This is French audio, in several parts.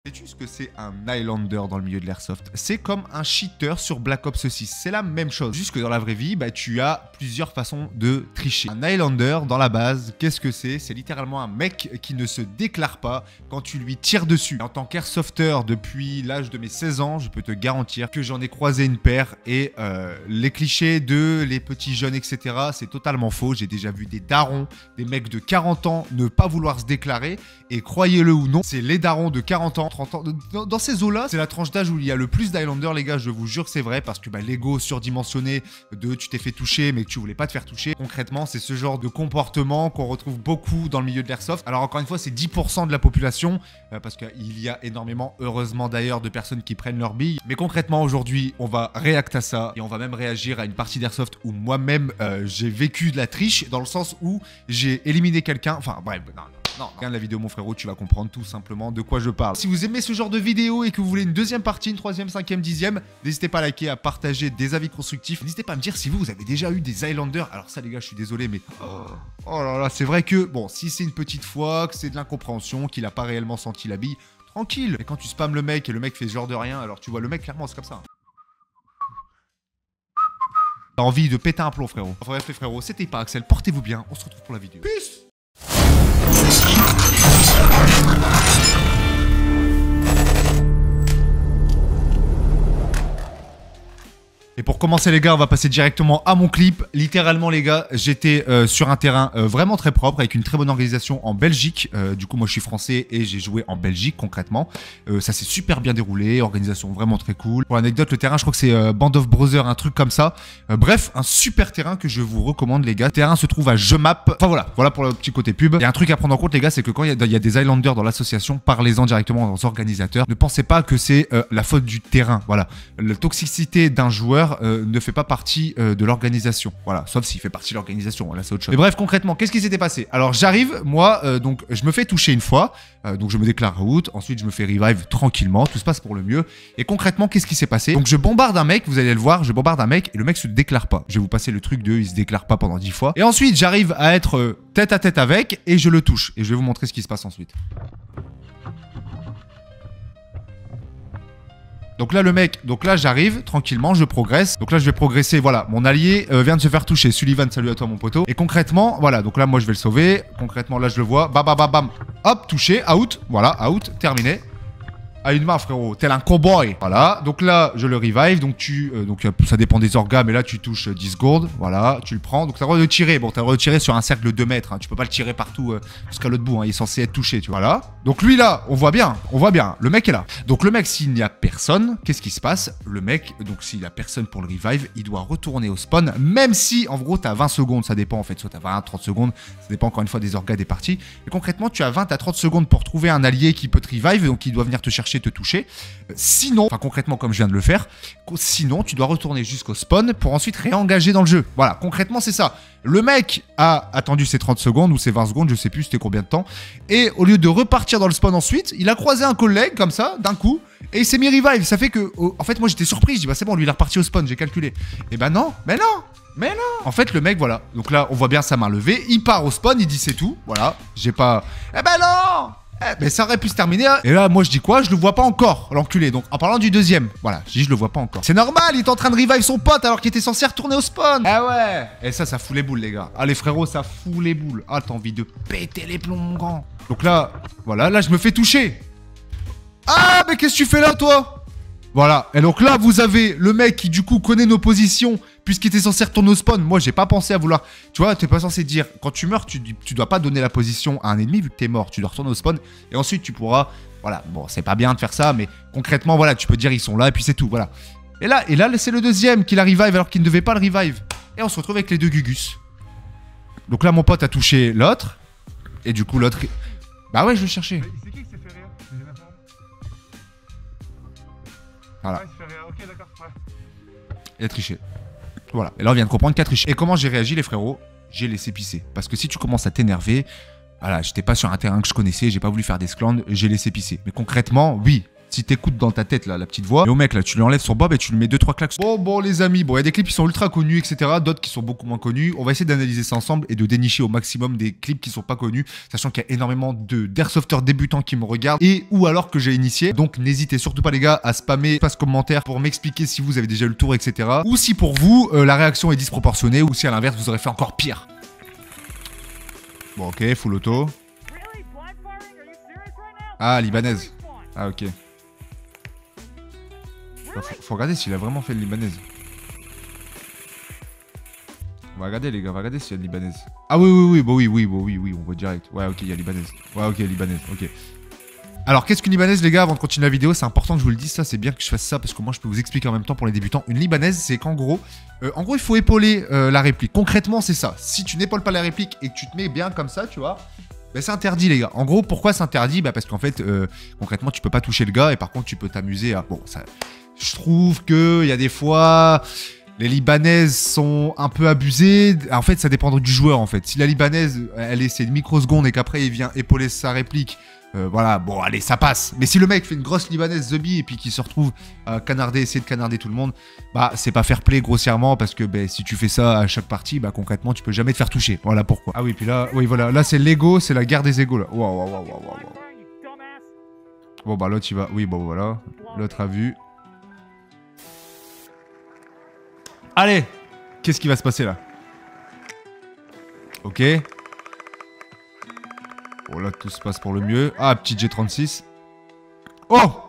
Sais-tu ce que c'est un Highlander dans le milieu de l'airsoft? C'est comme un cheater sur Black Ops 6, c'est la même chose. Juste que dans la vraie vie, tu as plusieurs façons de tricher. Un Highlander, dans la base, qu'est-ce que c'est? C'est littéralement un mec qui ne se déclare pas quand tu lui tires dessus. En tant qu'airsofter, depuis l'âge de mes 16 ans, je peux te garantir que j'en ai croisé une paire et les clichés de les petits jeunes, etc., c'est totalement faux. J'ai déjà vu des darons, des mecs de 40 ans ne pas vouloir se déclarer et croyez-le ou non, c'est les darons de 40 ans, 30 ans. Dans ces eaux-là, c'est la tranche d'âge où il y a le plus d'Highlanders, les gars, je vous jure que c'est vrai, parce que l'ego surdimensionné de tu t'es fait toucher mais que tu voulais pas te faire toucher, concrètement, c'est ce genre de comportement qu'on retrouve beaucoup dans le milieu de l'airsoft. Alors encore une fois, c'est 10% de la population, parce qu'il y a énormément, heureusement d'ailleurs, de personnes qui prennent leur bille. Mais concrètement, aujourd'hui, on va réacter à ça, et on va même réagir à une partie d'airsoft où moi-même, j'ai vécu de la triche, dans le sens où j'ai éliminé quelqu'un, enfin bref, non, regarde la vidéo mon frérot, tu vas comprendre tout simplement de quoi je parle. Si vous aimez ce genre de vidéo et que vous voulez une deuxième partie, une troisième, cinquième, dixième, n'hésitez pas à liker, à partager des avis constructifs. N'hésitez pas à me dire si vous avez déjà eu des Highlanders. Alors ça les gars, je suis désolé, mais oh là là, c'est vrai que, bon, si c'est une petite fois, que c'est de l'incompréhension, qu'il a pas réellement senti la bille, tranquille. Mais quand tu spams le mec et le mec fait ce genre de rien, alors tu vois le mec, clairement, c'est comme ça. T'as envie de péter un plomb, frérot. Bref les frérots, c'était pas Axel, portez-vous bien, on se retrouve pour la vidéo. Peace. Et pour commencer les gars, on va passer directement à mon clip. Littéralement les gars, j'étais sur un terrain vraiment très propre, avec une très bonne organisation en Belgique. Du coup moi je suis français et j'ai joué en Belgique concrètement. Ça s'est super bien déroulé, organisation vraiment très cool. Pour l'anecdote, le terrain je crois que c'est Band of Brothers, un truc comme ça. Bref, un super terrain que je vous recommande les gars. Le terrain se trouve à Jemap. Enfin voilà pour le petit côté pub. Il y a un truc à prendre en compte les gars, c'est que quand il y a des Highlanders dans l'association, parlez-en directement aux organisateurs. Ne pensez pas que c'est la faute du terrain. Voilà, la toxicité d'un joueur ne fait pas partie de l'organisation. Voilà, sauf s'il fait partie de l'organisation, là c'est autre chose. Mais bref, concrètement, qu'est-ce qui s'était passé? Alors j'arrive, moi, donc je me fais toucher une fois, donc je me déclare out, ensuite je me fais revive tranquillement, tout se passe pour le mieux. Et concrètement, qu'est-ce qui s'est passé? Donc je bombarde un mec, vous allez le voir, je bombarde un mec et le mec se déclare pas. Je vais vous passer le truc de il se déclare pas pendant 10 fois. Et ensuite, j'arrive à être tête à tête avec et je le touche. Et je vais vous montrer ce qui se passe ensuite. Donc là le mec, donc là j'arrive tranquillement, je progresse. Donc là je vais progresser, voilà, mon allié vient de se faire toucher. Sullivan, salut à toi mon poteau. Et concrètement, voilà, donc là moi je vais le sauver. Concrètement là je le vois, bam bam bam bam. Hop, touché, out, voilà, out, terminé. À une main frérot, tel un cowboy. Voilà, donc là je le revive, donc ça dépend des orgas, mais là tu touches 10 gourdes, voilà, tu le prends, donc t'as le droit de tirer, bon t'as le droit de tirer sur un cercle de 2 mètres, hein. Tu peux pas le tirer partout jusqu'à l'autre bout, hein. Il est censé être touché, tu vois, voilà. Donc lui là, on voit bien, le mec est là. Donc le mec, s'il n'y a personne, qu'est-ce qui se passe? Le mec, donc s'il y a personne pour le revive, il doit retourner au spawn, même si en gros t'as 20 secondes, ça dépend en fait, soit t'as 20, 30 secondes, ça dépend encore une fois des orgas des parties. Et concrètement tu as 20 à 30 secondes pour trouver un allié qui peut te revive, donc il doit venir te chercher, te toucher. Sinon, enfin concrètement comme je viens de le faire, sinon tu dois retourner jusqu'au spawn pour ensuite réengager dans le jeu. Voilà, concrètement c'est ça. Le mec a attendu ses 30 secondes ou ses 20 secondes, je sais plus c'était combien de temps. Et au lieu de repartir dans le spawn ensuite, il a croisé un collègue comme ça, d'un coup, et il s'est mis revive. Ça fait que, en fait moi j'étais surpris, je dis bah c'est bon, lui il est reparti au spawn, j'ai calculé. Et bah non, mais non. Mais non! En fait, le mec, voilà. Donc là, on voit bien sa main levée. Il part au spawn, il dit c'est tout. Voilà. J'ai pas. Eh ben non! Mais ça aurait pu se terminer. Et là, moi, je dis quoi? Je le vois pas encore, l'enculé. Donc, en parlant du deuxième, voilà, je dis je le vois pas encore. C'est normal, il est en train de revive son pote alors qu'il était censé retourner au spawn. Ah ouais! Et ça fout les boules, les gars. Ah, les frérots, ça fout les boules. Ah, t'as envie de péter les plombs, mon grand. Donc là, voilà, là, je me fais toucher. Ah, mais qu'est-ce que tu fais là, toi? Voilà, et donc là vous avez le mec qui du coup connaît nos positions puisqu'il était censé retourner au spawn. Moi j'ai pas pensé à vouloir, tu vois, t'es pas censé dire quand tu meurs tu dois pas donner la position à un ennemi vu que t'es mort, tu dois retourner au spawn et ensuite tu pourras, voilà, bon c'est pas bien de faire ça mais concrètement voilà tu peux dire ils sont là et puis c'est tout, voilà. Et là c'est le deuxième qui la revive alors qu'il ne devait pas le revive et on se retrouve avec les deux Gugus. Donc là mon pote a touché l'autre et du coup l'autre, bah ouais je le cherchais. C'est qui s'est fait rire? Voilà. Ouais, il se fait rire. Ok, d'accord, ouais. Il a triché. Voilà. Et là, on vient de comprendre qu'il a triché. Et comment j'ai réagi, les frérots? J'ai laissé pisser. Parce que si tu commences à t'énerver, voilà, j'étais pas sur un terrain que je connaissais, j'ai pas voulu faire d'esclandre, j'ai laissé pisser. Mais concrètement, oui, Si t'écoutes dans ta tête là, la petite voix, et au mec là, tu lui enlèves son bob et tu lui mets 2-3 claques. Bon les amis, bon il y a des clips qui sont ultra connus, etc. D'autres qui sont beaucoup moins connus. On va essayer d'analyser ça ensemble et de dénicher au maximum des clips qui sont pas connus, sachant qu'il y a énormément d'airsofters débutants qui me regardent et ou alors que j'ai initié. Donc n'hésitez surtout pas les gars à spammer espace commentaire pour m'expliquer si vous avez déjà eu le tour, etc. Ou si pour vous la réaction est disproportionnée ou si à l'inverse vous aurez fait encore pire. Bon ok, full auto. Ah libanaise. Ah ok. Faut regarder s'il a vraiment fait une libanaise. On va regarder les gars, on va regarder s'il y a une libanaise. Ah oui, on voit direct. Ouais ok, il y a libanaise. Ouais ok, libanaise, ok. Alors qu'est-ce qu'une libanaise les gars, avant de continuer la vidéo, c'est important que je vous le dise, ça c'est bien que je fasse ça parce que moi je peux vous expliquer en même temps pour les débutants. Une libanaise c'est qu'en gros, il faut épauler la réplique. Concrètement c'est ça, si tu n'épaules pas la réplique et que tu te mets bien comme ça, tu vois, bah, c'est interdit les gars. En gros pourquoi c'est interdit? Bah parce qu'en fait, concrètement tu peux pas toucher le gars et par contre tu peux t'amuser à... Bon ça... Je trouve qu'il y a des fois... Les libanaises sont un peu abusées. En fait, ça dépend du joueur, en fait. Si la libanaise, elle essaie une microseconde et qu'après, il vient épauler sa réplique, voilà, bon, allez, ça passe. Mais si le mec fait une grosse libanaise zombie et puis qu'il se retrouve à canarder, essayer de canarder tout le monde, bah, c'est pas fair play grossièrement parce que bah, si tu fais ça à chaque partie, bah, concrètement, tu peux jamais te faire toucher. Voilà pourquoi. Ah oui, puis là, oui, voilà, là, c'est l'ego, c'est la guerre des égos, là. Waouh. Bon, bah, l'autre, il va. Oui, bon, voilà. L'autre a vu. Allez, qu'est-ce qui va se passer là? Ok. Bon là tout se passe pour le mieux. Ah, petit G36. Oh.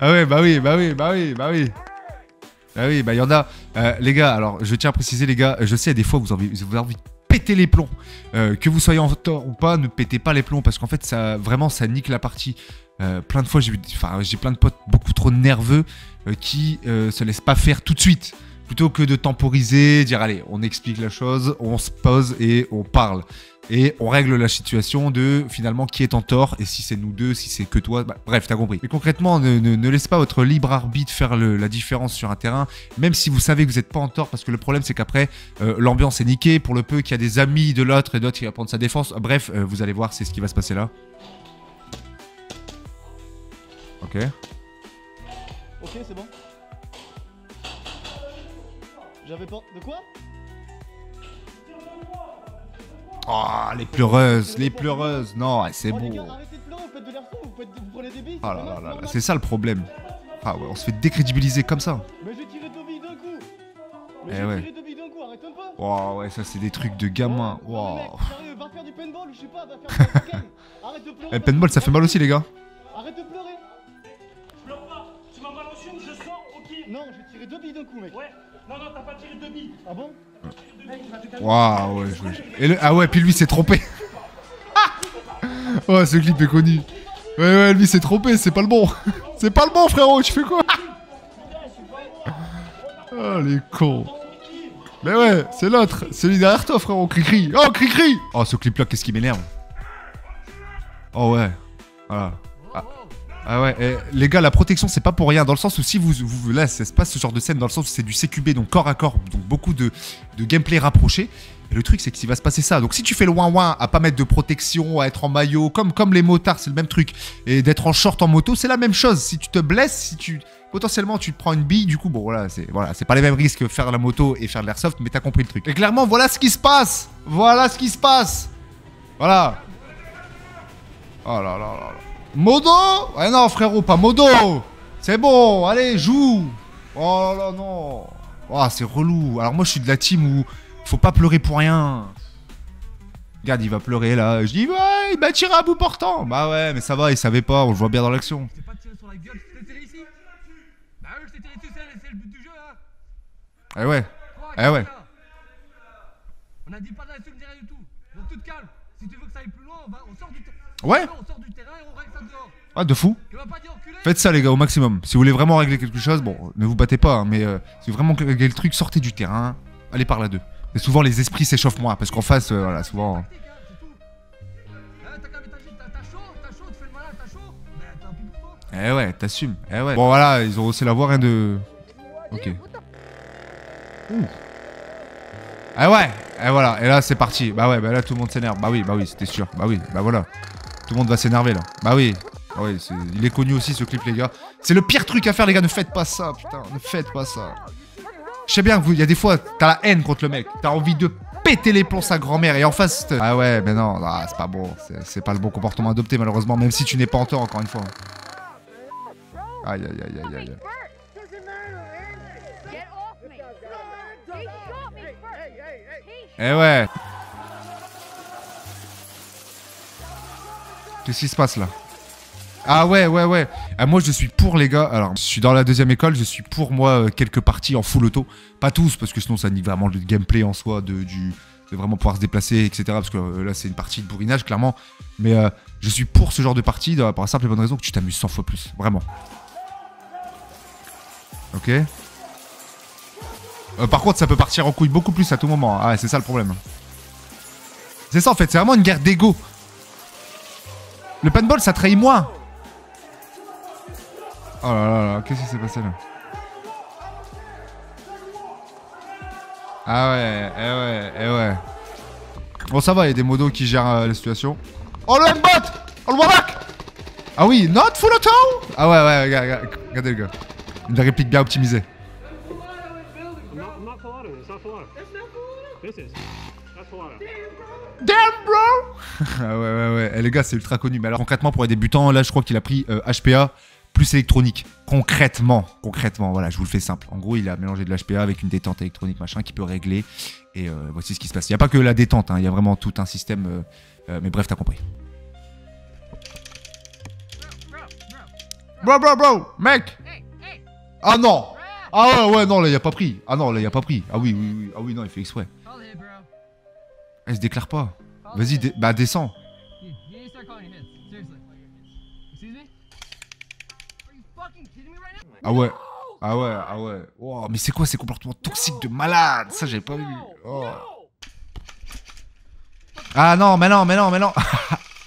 Ah ouais, bah oui. Ah oui, bah il y en a. Les gars, alors je tiens à préciser les gars, je sais des fois vous avez envie de péter les plombs. Que vous soyez en tort ou pas, ne pétez pas les plombs parce qu'en fait ça vraiment ça nique la partie. Plein de fois j'ai plein de potes beaucoup trop nerveux qui se laissent pas faire tout de suite. Plutôt que de temporiser, dire allez, on explique la chose, on se pose et on parle. Et on règle la situation de finalement qui est en tort et si c'est nous deux, si c'est que toi, bah, bref, t'as compris. Mais concrètement, ne laissez pas votre libre arbitre faire la différence sur un terrain, même si vous savez que vous n'êtes pas en tort, parce que le problème c'est qu'après, l'ambiance est niquée, pour le peu qu'il y a des amis de l'autre et d'autres qui vont prendre sa défense. Bref, vous allez voir, c'est ce qui va se passer là. Ok. Ok, c'est bon. J'avais pas... De quoi? Oh, les pleureuses. Non, c'est bon. Les gars, arrêtez de pleurer, vous faites de l'air fou, vous prenez des billes. Ah là, c'est ça le problème. Ah ouais, on se fait décrédibiliser comme ça. Mais j'ai tiré 2 billes d'un coup. Ouais. 2 billes d'un coup, arrête même pas. Oh ouais, ça c'est des trucs de gamin. Wow. Mec, sérieux, va faire du paintball ou je sais pas, va faire du paintball. Arrête de pleurer. Paintball, ça fait mal aussi les gars. Arrête de pleurer. Je pleure pas. Tu m'en balances une, je sors, ok. Non, j'ai tiré 2 billes d'un coup, mec. Ouais. Non, t'as pas tiré 2 billes. Ah bon? Waouh, ouais, ah ouais, puis lui s'est trompé. Ouais, ce clip est connu. Ouais, lui s'est trompé, c'est pas le bon. C'est pas le bon, frérot, tu fais quoi? Oh, les cons. Mais ouais, c'est l'autre, celui derrière toi, frérot, cri-cri. Oh, cri-cri. Oh, ce clip-là, qu'est-ce qui m'énerve? Oh ouais, voilà. Ah ouais, les gars, la protection c'est pas pour rien, dans le sens où si vous là, ça se passe ce genre de scène, dans le sens où c'est du CQB, donc corps à corps, donc beaucoup de gameplay rapproché. Et le truc c'est qu'il va se passer ça. Donc si tu fais le ouin-ouin à pas mettre de protection, à être en maillot, comme les motards, c'est le même truc. Et d'être en short en moto, c'est la même chose. Si tu te blesses, potentiellement tu te prends une bille, du coup, bon voilà, c'est pas les mêmes risques que faire la moto et faire de l'airsoft, mais t'as compris le truc. Et clairement, voilà ce qui se passe. Voilà. Oh là. Modo? Ouais non frérot, pas modo. C'est bon, allez, joue. Oh là non. Oh, c'est relou. Alors moi je suis de la team où faut pas pleurer pour rien. Regarde, il va pleurer là. Je dis ouais, il m'a tiré à bout portant. Bah ouais, mais ça va, il savait pas, on le voit bien dans l'action. Je t'ai pas tiré sur la gueule, je t'ai tiré ici. Bah oui, je t'ai tiré ici, c'est le but du jeu, hein. Eh ouais. On a dit pas d'insulter rien du tout. Donc tout calme. Si tu veux que ça aille plus loin, on sort du terrain. Ouais. On sort du terrain et on règle ça dehors. Ah, de fou. Tu vas pas dire enculé. Faites ça les gars au maximum. Si vous voulez vraiment régler quelque chose, bon, ne vous battez pas, hein, mais si vous voulez vraiment régler le truc, sortez du terrain, allez par là deux. Et souvent les esprits s'échauffent moins, parce qu'en face, voilà, souvent... T'as chaud, tu fais le malin, t'as chaud. Bah tant pis pour toi. Eh ouais, t'assumes. Eh ouais. Bon voilà, ils ont aussi la voix, rien de... Ok. Ouh. Ah ouais. Et voilà, et là c'est parti. Bah ouais, bah là tout le monde s'énerve. Bah oui, c'était sûr. Bah oui, bah voilà. Tout le monde va s'énerver là. Bah oui. Ah oui, il est connu aussi ce clip les gars. C'est le pire truc à faire les gars, ne faites pas ça, putain, ne faites pas ça. Je sais bien que il y a des fois, t'as la haine contre le mec, t'as envie de péter les plombs sa grand-mère et en face... Ah ouais, mais non, ah, c'est pas bon, c'est pas le bon comportement adopté malheureusement, même si tu n'es pas en tort encore une fois. Aïe aïe aïe aïe aïe. Eh ouais. Qu'est-ce qui se passe là? Ah ouais, ouais, ouais. Ah, moi, je suis pour, les gars. Alors, je suis dans la deuxième école. Je suis pour, moi, quelques parties en full auto. Pas tous, parce que sinon, ça nique vraiment le gameplay en soi de vraiment pouvoir se déplacer, etc. Parce que là, c'est une partie de bourrinage, clairement. Mais je suis pour ce genre de partie, pour la simple et bonne raison que tu t'amuses 100 fois plus. Vraiment. Ok. Par contre, ça peut partir en couille beaucoup plus à tout moment. Ah, c'est ça le problème. C'est ça, en fait. C'est vraiment une guerre d'ego. Le paintball, ça trahit moins. Oh là là là, qu'est-ce qui s'est passé là? Ah ouais, eh ouais, eh ouais. Bon, ça va, il y a des modos qui gèrent la situation. Oh le aimbot! Oh le warback! Ah oui, not full auto! Ah ouais, ouais, regardez le gars. Une réplique bien optimisée. Damn bro! Ah ouais, ouais, ouais. Et les gars, c'est ultra connu. Mais alors, concrètement, pour les débutants, là, je crois qu'il a pris HPA plus électronique. Concrètement, voilà, je vous le fais simple. En gros, il a mélangé de l'HPA avec une détente électronique, machin, qui peut régler. Et voici ce qui se passe. Il n'y a pas que la détente, hein, il y a vraiment tout un système. Mais bref, t'as compris. Bro, mec! Ah non! Ah ouais, non, là, il a pas pris. Ah non, là, il a pas pris. Ah oui, oui, oui. Ah oui, non, il fait exprès. Elle se déclare pas. Vas-y, bah descends. Ah ouais. Ah ouais, ah ouais. Oh, mais c'est quoi ces comportements toxiques de malade? Ça, j'avais pas vu. Oh. Ah non, mais non.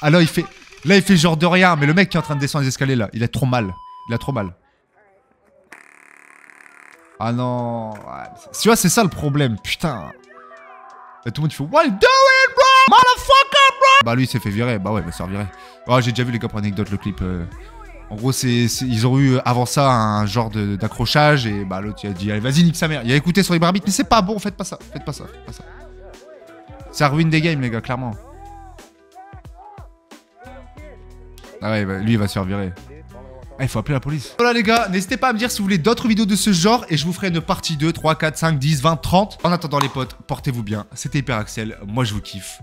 Ah là, il fait genre de rien. Mais le mec qui est en train de descendre les escaliers là, il a trop mal. Ah non. Tu vois, c'est ça le problème. Putain. Et tout le monde il fait what you doing, bro? Motherfucker, bro! Bah lui il s'est fait virer. Bah ouais, il va se faire virer. Oh, j'ai déjà vu les gars pour anecdote le clip. En gros, ils ont eu avant ça un genre d'accrochage et bah l'autre il a dit allez vas-y nique sa mère. Il a écouté sur les barbites mais c'est pas bon, faites pas ça. Ça ruine des games les gars, clairement. Ah ouais, bah, lui il va se faire virer. Ah, il faut appeler la police. Voilà les gars, n'hésitez pas à me dire si vous voulez d'autres vidéos de ce genre et je vous ferai une partie 2, 3, 4, 5, 10, 20, 30. En attendant les potes, portez-vous bien. C'était Hyperaxel, moi je vous kiffe.